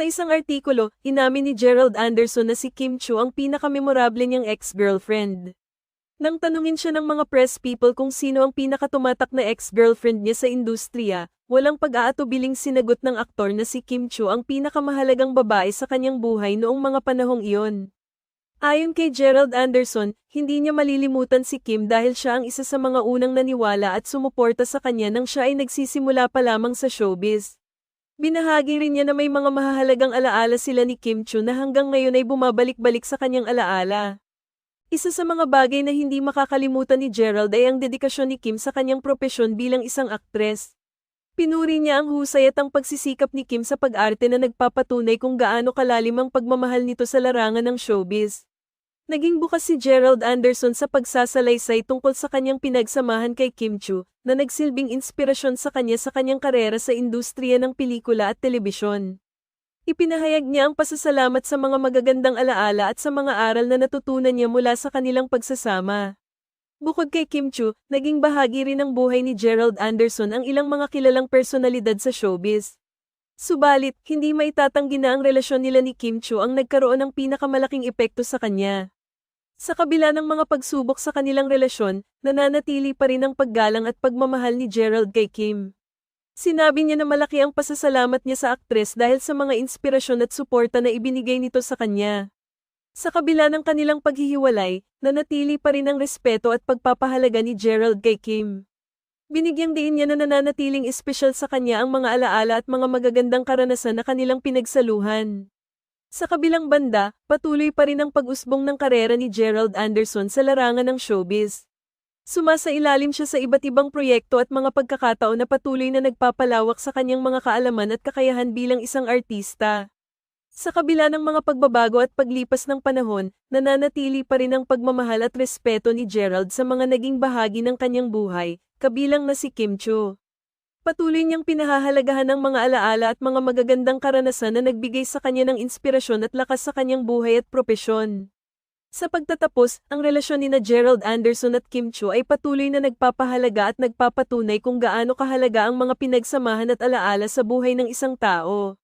Sa isang artikulo, inamin ni Gerald Anderson na si Kim Chiu ang pinakamemorable niyang ex-girlfriend. Nang tanungin siya ng mga press people kung sino ang pinakatumatak na ex-girlfriend niya sa industriya, walang pag-aatubiling sinagot ng aktor na si Kim Chiu ang pinakamahalagang babae sa kanyang buhay noong mga panahong iyon. Ayon kay Gerald Anderson, hindi niya malilimutan si Kim dahil siya ang isa sa mga unang naniwala at sumuporta sa kanya nang siya ay nagsisimula pa lamang sa showbiz. Binahagi rin niya na may mga mahahalagang alaala sila ni Kim Chiu na hanggang ngayon ay bumabalik-balik sa kanyang alaala. Isa sa mga bagay na hindi makakalimutan ni Gerald ay ang dedikasyon ni Kim sa kanyang propesyon bilang isang aktres. Pinuri niya ang husay at ang pagsisikap ni Kim sa pag-arte na nagpapatunay kung gaano kalalim ang pagmamahal nito sa larangan ng showbiz. Naging bukas si Gerald Anderson sa pagsasalaysay tungkol sa kanyang pinagsamahan kay Kim Chiu, na nagsilbing inspirasyon sa kanya sa kanyang karera sa industriya ng pelikula at telebisyon. Ipinahayag niya ang pasasalamat sa mga magagandang alaala at sa mga aral na natutunan niya mula sa kanilang pagsasama. Bukod kay Kim Chiu, naging bahagi rin ng buhay ni Gerald Anderson ang ilang mga kilalang personalidad sa showbiz. Subalit, hindi maitatanggi na ang relasyon nila ni Kim Chiu ang nagkaroon ng pinakamalaking epekto sa kanya. Sa kabila ng mga pagsubok sa kanilang relasyon, nananatili pa rin ang paggalang at pagmamahal ni Gerald kay Kim. Sinabi niya na malaki ang pasasalamat niya sa aktres dahil sa mga inspirasyon at suporta na ibinigay nito sa kanya. Sa kabila ng kanilang paghihiwalay, nanatili pa rin ang respeto at pagpapahalaga ni Gerald kay Kim. Binigyang diin niya na nananatiling espesyal sa kanya ang mga alaala at mga magagandang karanasan na kanilang pinagsaluhan. Sa kabilang banda, patuloy pa rin ang pag-usbong ng karera ni Gerald Anderson sa larangan ng showbiz. Sumasailalim siya sa iba't ibang proyekto at mga pagkakataon na patuloy na nagpapalawak sa kanyang mga kaalaman at kakayahan bilang isang artista. Sa kabila ng mga pagbabago at paglipas ng panahon, nananatili pa rin ang pagmamahal at respeto ni Gerald sa mga naging bahagi ng kanyang buhay, kabilang na si Kim Chiu. Patuloy niyang pinahahalagahan ang mga alaala at mga magagandang karanasan na nagbigay sa kanya ng inspirasyon at lakas sa kanyang buhay at propesyon. Sa pagtatapos, ang relasyon ni Gerald Anderson at Kim Chiu ay patuloy na nagpapahalaga at nagpapatunay kung gaano kahalaga ang mga pinagsamahan at alaala sa buhay ng isang tao.